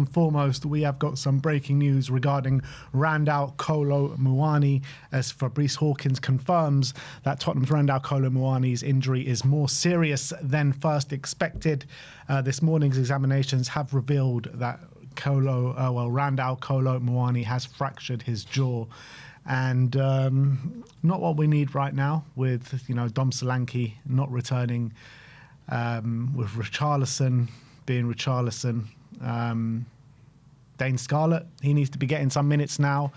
and foremost, we have got some breaking news regarding Randall Kolo Muani, as Fabrice Hawkins confirms that Tottenham's Randall Kolo Muani's injury is more serious than first expected. This morning's examinations have revealed that Randall Kolo Muani has fractured his jaw. And not what we need right now with, Dom Solanke not returning, with Richarlison being Richarlison. Dane Scarlett, he needs to be getting some minutes now.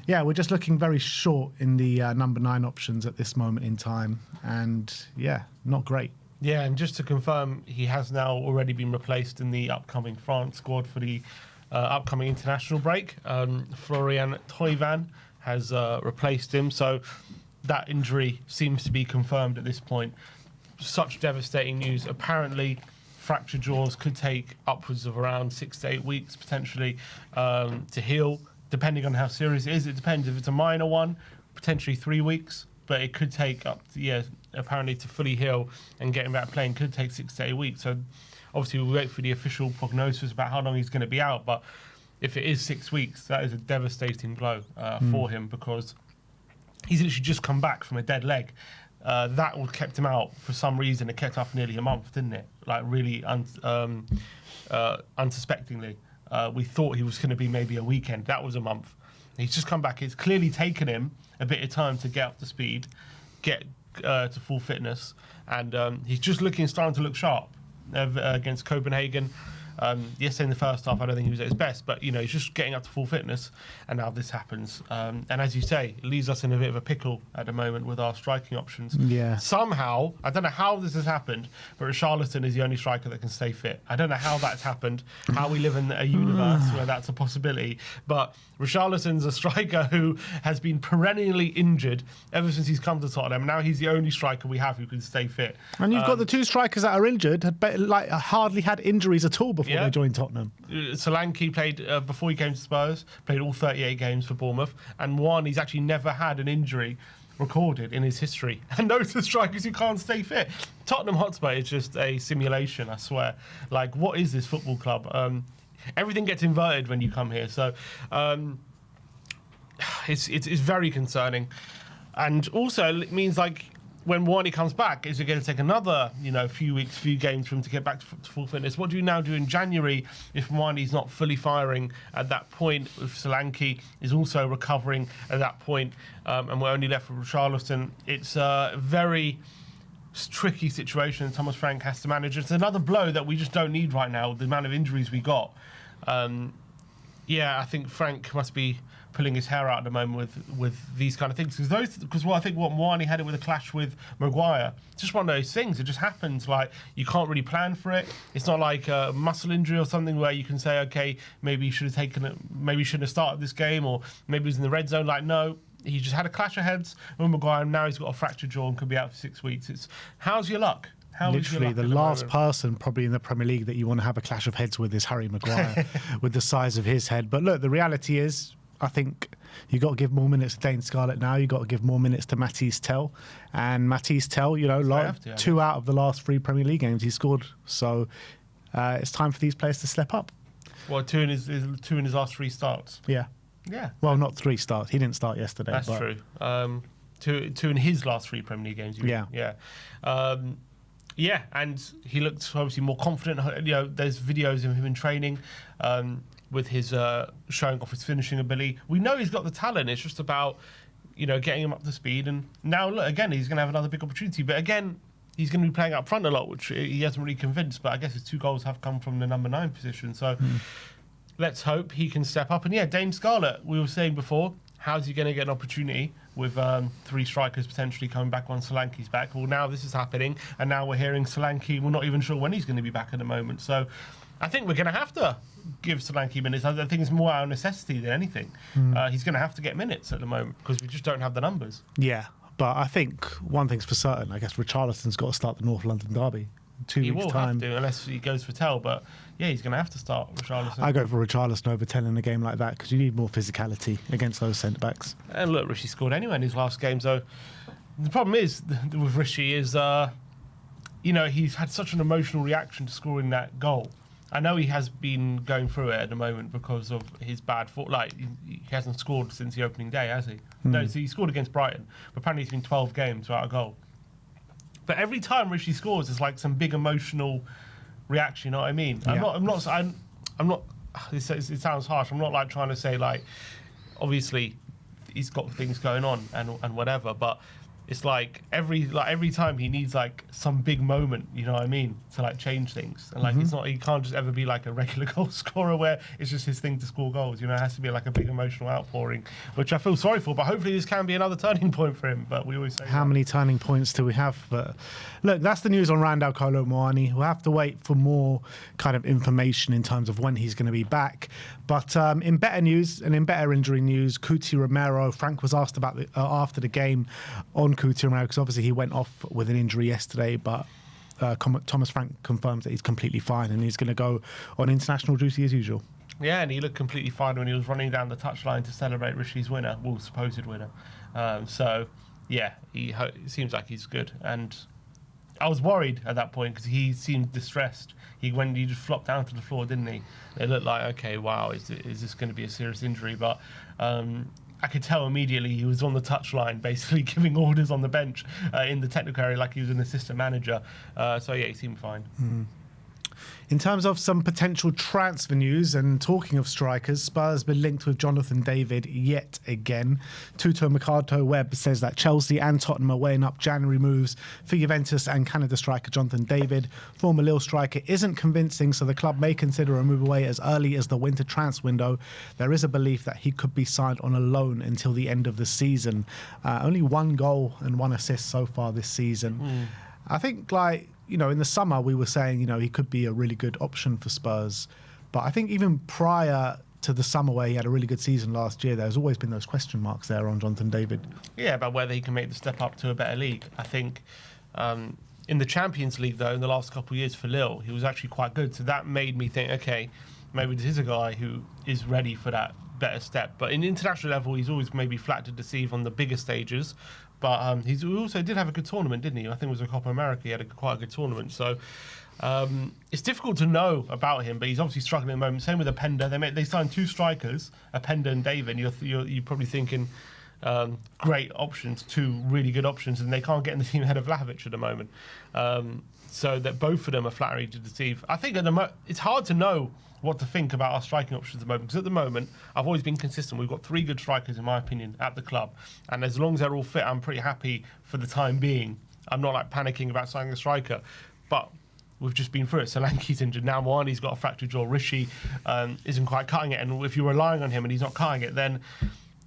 Yeah, we're just looking very short in the number 9 options at this moment in time. And yeah, not great. Yeah, and just to confirm, he has now already been replaced in the upcoming France squad for the upcoming international break. Florian Thauvin has replaced him, so that injury seems to be confirmed at this point. Such devastating news. Apparently, fractured jaws could take upwards of around 6 to 8 weeks potentially to heal, depending on how serious it is. It depends. If it's a minor one, potentially 3 weeks, but it could take up to, apparently to fully heal and getting back playing could take 6 to 8 weeks. So obviously we'll wait for the official prognosis about how long he's going to be out, but if it is 6 weeks, that is a devastating blow for him, because he's literally just come back from a dead leg. That would kept him out for some reason. It kept up nearly a month, didn't it? Like really unsuspectingly. We thought he was going to be maybe a weekend. That was a month. He's just come back. It's clearly taken him a bit of time to get up to speed, get to full fitness, and he's just starting to look sharp against Copenhagen. Yesterday in the first half, I don't think he was at his best, but he's just getting up to full fitness, and now this happens. And as you say, it leaves us in a bit of a pickle at the moment with our striking options. Yeah. Somehow, I don't know how this has happened, but Richarlison is the only striker that can stay fit. I don't know how that's happened, how we live in a universe where that's a possibility, but Richarlison's a striker who has been perennially injured ever since he's come to Tottenham. Now he's the only striker we have who can stay fit. And you've got the 2 strikers that are injured, hardly had injuries at all before they joined Tottenham. Solanke played, before he came to Spurs, played all 38 games for Bournemouth, and Muani's actually never had an injury recorded in his history. And those are strikers who can't stay fit. Tottenham Hotspur is just a simulation, I swear. Like, what is this football club? Everything gets inverted when you come here, so it's very concerning. And also, it means, like, when Muani comes back, is it going to take another, few weeks, few games for him to get back to full fitness? What do you now do in January if Muani's not fully firing at that point? If Solanke is also recovering at that point, and we're only left with Richarlison, it's a very tricky situation Thomas Frank has to manage. It's another blow that we just don't need right now, the amount of injuries we got. I think Frank must be pulling his hair out at the moment with these kind of things, because I think what Muani had it with a clash with Maguire, it's just one of those things. It just happens. Like, you can't really plan for it. It's not like a muscle injury or something where you can say, okay, maybe you should have taken it, maybe you shouldn't have started this game, or maybe he was in the red zone. Like, no, he just had a clash of heads with Maguire, and now he's got a fractured jaw and could be out for 6 weeks. It's how's your luck? Literally, the last person probably in the Premier League that you want to have a clash of heads with is Harry Maguire, with the size of his head. But look, the reality is, I think you've got to give more minutes to Dane Scarlett now. You've got to give more minutes to Matisse Tell. And Matisse Tell, 2 out of the last 3 Premier League games he scored. So it's time for these players to step up. Well, 2 in his last 3 starts. Yeah. Yeah. Well, not 3 starts. He didn't start yesterday. That's true. 2 in his last 3 Premier League games. Yeah. Yeah, and he looked obviously more confident. There's videos of him in training with his showing off his finishing ability. We know he's got the talent. It's just about getting him up to speed. And now, look, again, he's going to have another big opportunity. But again, he's going to be playing up front a lot, which he hasn't really convinced. But I guess his 2 goals have come from the number 9 position. So let's hope he can step up. And yeah, Dane Scarlett, we were saying before, how's he going to get an opportunity with 3 strikers potentially coming back once Solanke's back? Well, now this is happening, and now we're hearing Solanke, we're not even sure when he's going to be back at the moment. So I think we're going to have to give Solanke minutes. I think it's more out of necessity than anything. He's going to have to get minutes at the moment because we just don't have the numbers. Yeah, but I think one thing's for certain. I guess Richarlison's got to start the North London derby. 2 weeks' time. He will have to, unless he goes for Tell. But yeah, he's going to have to start Richarlison. I go for Richarlison over Tell in a game like that because you need more physicality against those centre-backs. And look, Rishi scored anyway in his last game. So the problem is with Rishi is, he's had such an emotional reaction to scoring that goal. I know he has been going through it at the moment because of his bad form. Like, he hasn't scored since the opening day, has he? No, so he scored against Brighton, but apparently it's been 12 games without a goal. But every time Rishi scores, it's like some big emotional reaction. You know what I mean? Yeah. I'm not. It sounds harsh. I'm not like trying to say like, obviously, he's got things going on and whatever, but it's like every time he needs like some big moment, you know what I mean, to like change things. And like he can't just ever be like a regular goal scorer where it's just his thing to score goals. You know, it has to be like a big emotional outpouring, which I feel sorry for. But hopefully this can be another turning point for him. But we always say how many turning points do we have? But look, that's the news on Randall Kolo Muani. We'll have to wait for more kind of information in terms of when he's going to be back. But in better news and in better injury news, Romero, Frank was asked about after the game on Romero, because obviously he went off with an injury yesterday, but Thomas Frank confirms that he's completely fine and he's going to go on international duty as usual. Yeah, and he looked completely fine when he was running down the touchline to celebrate Rishi's winner, well, supposed winner. So, yeah, it seems like he's good. And I was worried at that point because he seemed distressed. He just flopped down to the floor, didn't he? It looked like, okay, wow, is this going to be a serious injury? But I could tell immediately he was on the touchline, basically giving orders on the bench in the technical area like he was an assistant manager. So, yeah, he seemed fine. In terms of some potential transfer news, and talking of strikers, Spurs have been linked with Jonathan David yet again. Tuto Mercato Web says that Chelsea and Tottenham are weighing up January moves for Juventus and Canada striker Jonathan David. Former Lille striker isn't convincing, so the club may consider a move away as early as the winter transfer window. There is a belief that he could be signed on a loan until the end of the season. Only 1 goal and 1 assist so far this season. I think, like, you know, in the summer we were saying, you know, he could be a really good option for Spurs. But I think even prior to the summer where he had a really good season last year, there's always been those question marks there on Jonathan David. Yeah, about whether he can make the step up to a better league. I think in the Champions League, though, in the last couple of years for Lille, he was actually quite good. So that made me think, okay, maybe this is a guy who is ready for that better step. But in international level, he's always maybe flat to deceive on the bigger stages. But he also did have a good tournament, didn't he? I think it was a Copa America. He had quite a good tournament. So it's difficult to know about him, but he's obviously struggling at the moment. Same with Openda. They signed 2 strikers, Openda and David. You're probably thinking great options, 2 really good options, and they can't get in the team ahead of Vlahovic at the moment. So that both of them are flattery to deceive. I think it's hard to know what to think about our striking options at the moment, because at the moment I've always been consistent. We've got 3 good strikers in my opinion at the club, and as long as they're all fit, I'm pretty happy for the time being. I'm not like panicking about signing a striker, but we've just been through it. Solanke's injured now. Muani's got a fractured jaw. Rishi isn't quite cutting it, and if you're relying on him and he's not cutting it, then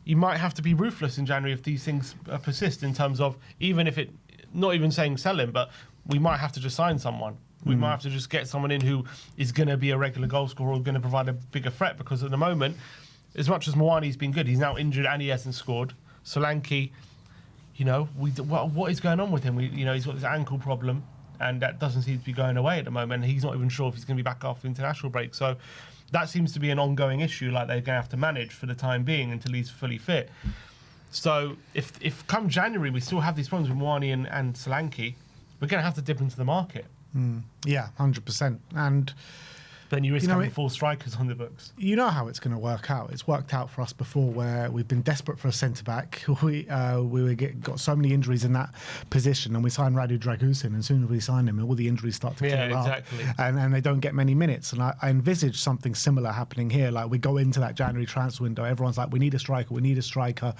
you might have to be ruthless in January if these things persist, in terms of even if it, not even saying sell him, but we might have to just sign someone. We might have to just get someone in who is going to be a regular goal scorer or going to provide a bigger threat, because at the moment, as much as Muani's been good, he's now injured and he hasn't scored. Solanke, you know, what is going on with him? He's got this ankle problem, and that doesn't seem to be going away at the moment. And he's not even sure if he's going to be back after the international break. So that seems to be an ongoing issue, like they're going to have to manage for the time being until he's fully fit. So if come January we still have these problems with Muani and Solanke, we're going to have to dip into the market. Yeah, 100%. And then you risk having 4 strikers on the books. You know how it's going to work out. It's worked out for us before, where we've been desperate for a centre-back. We got so many injuries in that position, and we signed Radu Dragusin, and as soon as we sign him, all the injuries start to clear up. And they don't get many minutes. And I envisage something similar happening here. Like, we go into that January transfer window, everyone's like, we need a striker.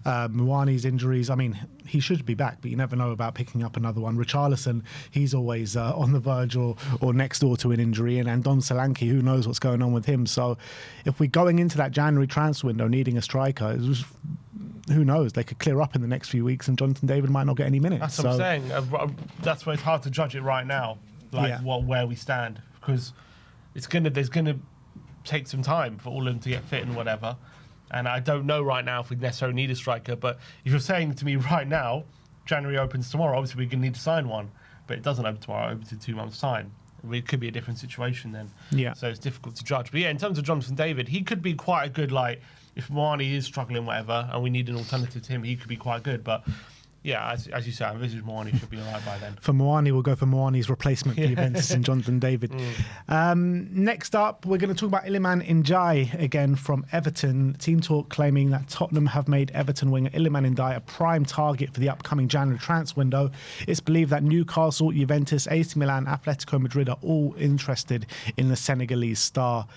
Muani's injuries, I mean, he should be back, but you never know about picking up another one. Richarlison, he's always on the verge or next door to an injury, and Don Solanke, who knows what's going on with him. So if we're going into that January transfer window needing a striker, who knows? They could clear up in the next few weeks and Jonathan David might not get any minutes. That's what I'm saying. That's why it's hard to judge it right now, where we stand, because there's going to take some time for all of them to get fit and whatever. And I don't know right now if we necessarily need a striker, but if you're saying to me right now, January opens tomorrow, obviously we're going to need to sign one, but it doesn't open tomorrow, it opens in 2 months' time. It could be a different situation then. Yeah. So it's difficult to judge. But yeah, in terms of Jonathan David, he could be quite a good, like, if Muani is struggling, whatever, and we need an alternative to him, he could be quite good. But Yeah, as you say, I envisage Muani should be all right by then. For Muani, we'll go for Muani's replacement for Juventus and Jonathan David. Next up, we're going to talk about Iliman Ndiaye again from Everton. Team Talk claiming that Tottenham have made Everton winger Iliman Ndiaye a prime target for the upcoming January transfer window. It's believed that Newcastle, Juventus, AC Milan, Atletico Madrid are all interested in the Senegalese star.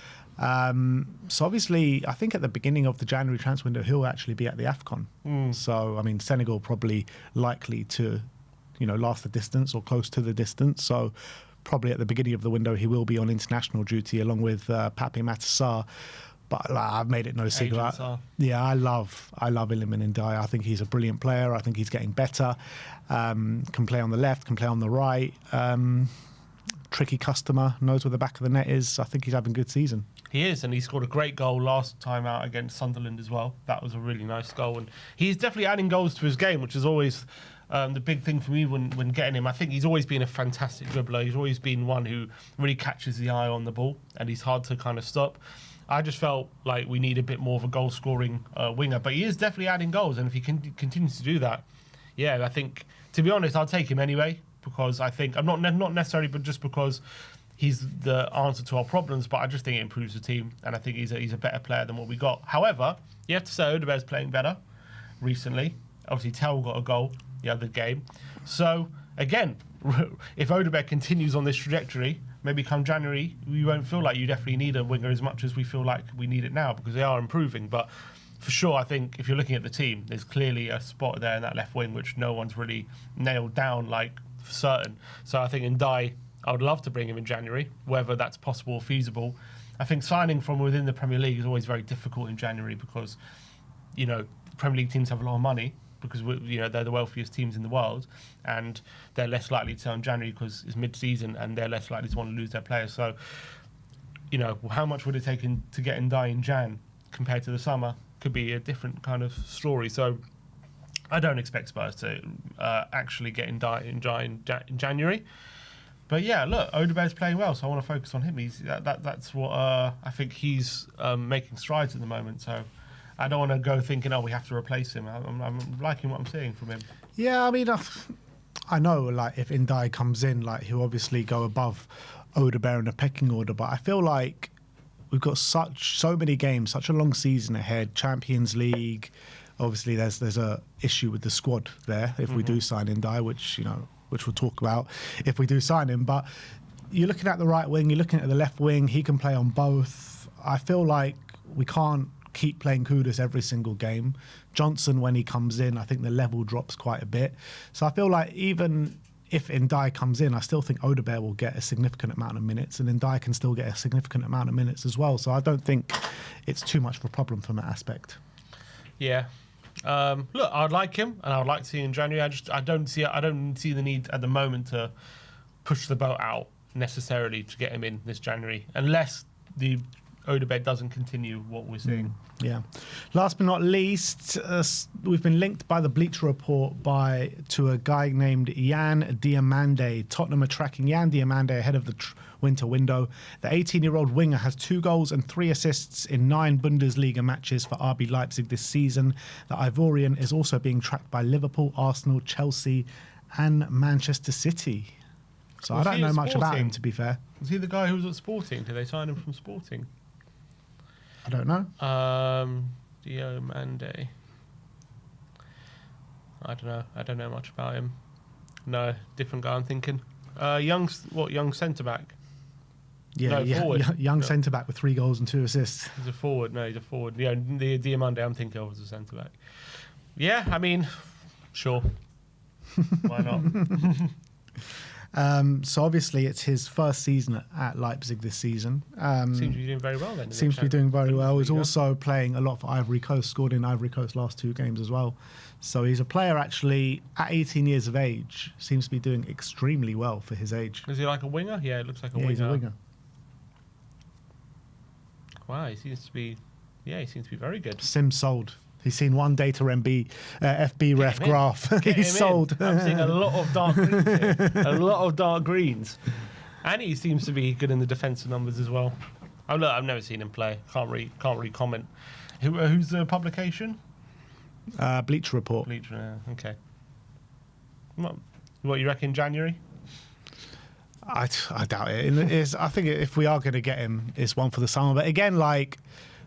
So obviously, I think at the beginning of the January transfer window, he'll actually be at the AFCON. So, I mean, Senegal probably likely to, last the distance or close to the distance. So probably at the beginning of the window, he will be on international duty along with Pape Matar. But I've made it no secret. Yeah, I love Iliman Ndiaye. I think he's a brilliant player. I think he's getting better. Can play on the left, can play on the right. Tricky customer, knows where the back of the net is. I think he's having a good season. He is, and he scored a great goal last time out against Sunderland as well. That was a really nice goal, and he's definitely adding goals to his game, which is always the big thing for me when getting him. I think he's always been a fantastic dribbler. He's always been one who really catches the eye on the ball, and he's hard to kind of stop. I just felt like we need a bit more of a goal-scoring winger, but he is definitely adding goals, and if he continues to do that, yeah, I think, to be honest, I'll take him anyway, because I think, I'm not necessarily, but just because he's the answer to our problems, but I just think it improves the team, and I think he's a better player than what we got. However, you have to say Odebear's playing better recently. Obviously, Tell got a goal the other game. So, again, if Odebear continues on this trajectory, maybe come January, we won't feel like you definitely need a winger as much as we feel like we need it now, because they are improving. But for sure, I think if you're looking at the team, there's clearly a spot there in that left wing which no one's really nailed down, like, for certain. So I think Ndiaye, I would love to bring him in January, whether that's possible or feasible. I think signing from within the Premier League is always very difficult in January because, Premier League teams have a lot of money because, they're the wealthiest teams in the world, and they're less likely to sell in January because it's mid-season and they're less likely to want to lose their players. So, how much would it take to get Ndiaye in Jan compared to the summer could be a different kind of story. So I don't expect Spurs to actually get Ndiaye in January. But yeah, look, Odebear's playing well, so I want to focus on him. That's what I think he's making strides at the moment. So I don't want to go thinking, we have to replace him. I'm liking what I'm seeing from him. Yeah, I mean, I know, like, if Ndiaye comes in, like, he'll obviously go above Odebear in the pecking order. But I feel like we've got so many games, such a long season ahead. Champions League, obviously, there's a issue with the squad there if we do sign Ndiaye, which we'll talk about if we do sign him. But you're looking at the right wing, you're looking at the left wing, he can play on both. I feel like we can't keep playing Kudus every single game. Johnson, when he comes in, I think the level drops quite a bit. So I feel like even if Ndiaye comes in, I still think Odebear will get a significant amount of minutes, and Ndiaye can still get a significant amount of minutes as well. So I don't think it's too much of a problem from that aspect. Yeah. Look, I'd like him, and I'd like to see him in January. I don't see the need at the moment to push the boat out necessarily to get him in this January, unless the Odebear doesn't continue what we're seeing. Yeah. Last but not least, we've been linked by the Bleacher Report to a guy named Yan Diomande. Tottenham are tracking Yan Diomande ahead of the winter window. The 18-year-old winger has 2 goals and 3 assists in 9 Bundesliga matches for RB Leipzig this season. The Ivorian is also being tracked by Liverpool, Arsenal, Chelsea and Manchester City. So I don't know much about him, to be fair. Was he the guy who was at Sporting? Did they sign him from Sporting? I don't know. Diomande. I don't know. I don't know much about him. No, different guy I'm thinking. Young centre-back? Yeah, no, forward. Young centre-back with 3 goals and 2 assists. He's a forward. No, he's a forward. Yeah, the Diomande I'm thinking of as a centre-back. Yeah, I mean, sure. Why not? So obviously it's his first season at Leipzig this season. Seems to be doing very well then. Seems to be doing very well. He's also playing a lot for Ivory Coast, scored in Ivory Coast last 2 games as well. So he's a player actually at 18 years of age, seems to be doing extremely well for his age. Is he like a winger? Yeah, it looks like a winger. He's a winger. Wow, he seems to be very good. Sim sold. He's seen one data FB ref graph. He's sold. I'm seeing a lot of dark greens here. A lot of dark greens. And he seems to be good in the defensive numbers as well. Oh, look, I've never seen him play. Can't really comment. Who's the publication? Bleacher Report. Bleacher, yeah, okay. What you reckon, January? I doubt it. I think if we are going to get him, it's one for the summer. But again, like,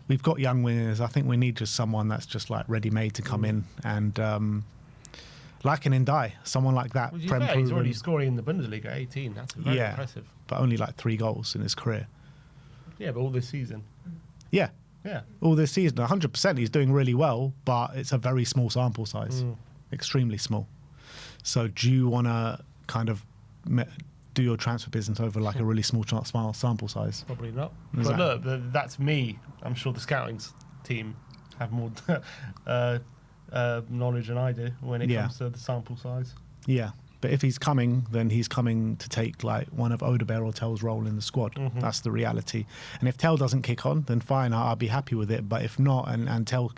we've got young wingers. I think we need just someone that's just like ready-made to come in and like an Ndiaye, someone like that. Well, he's already scoring in the Bundesliga at 18. That's very impressive. But only like 3 goals in his career. Yeah, but all this season. Yeah. Yeah. All this season, 100%. He's doing really well, but it's a very small sample size, extremely small. So do you want to kind of do your transfer business over like a really small sample size? Probably not. But look, that's me. I'm sure the scouting team have more knowledge than I do when it comes to the sample size. Yeah. But if he's coming, then he's coming to take like one of Odebear or Tell's role in the squad. That's the reality. And if Tell doesn't kick on, then fine, I'll be happy with it. But if not, and Tell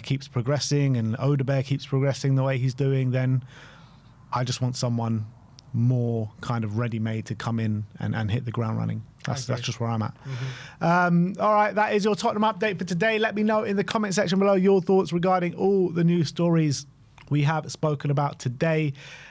keeps progressing and Odebear keeps progressing the way he's doing, then I just want someone more kind of ready-made to come in and hit the ground running. That's just where I'm at. All right, that is your Tottenham update for today. Let me know in the comment section below your thoughts regarding all the news stories we have spoken about today.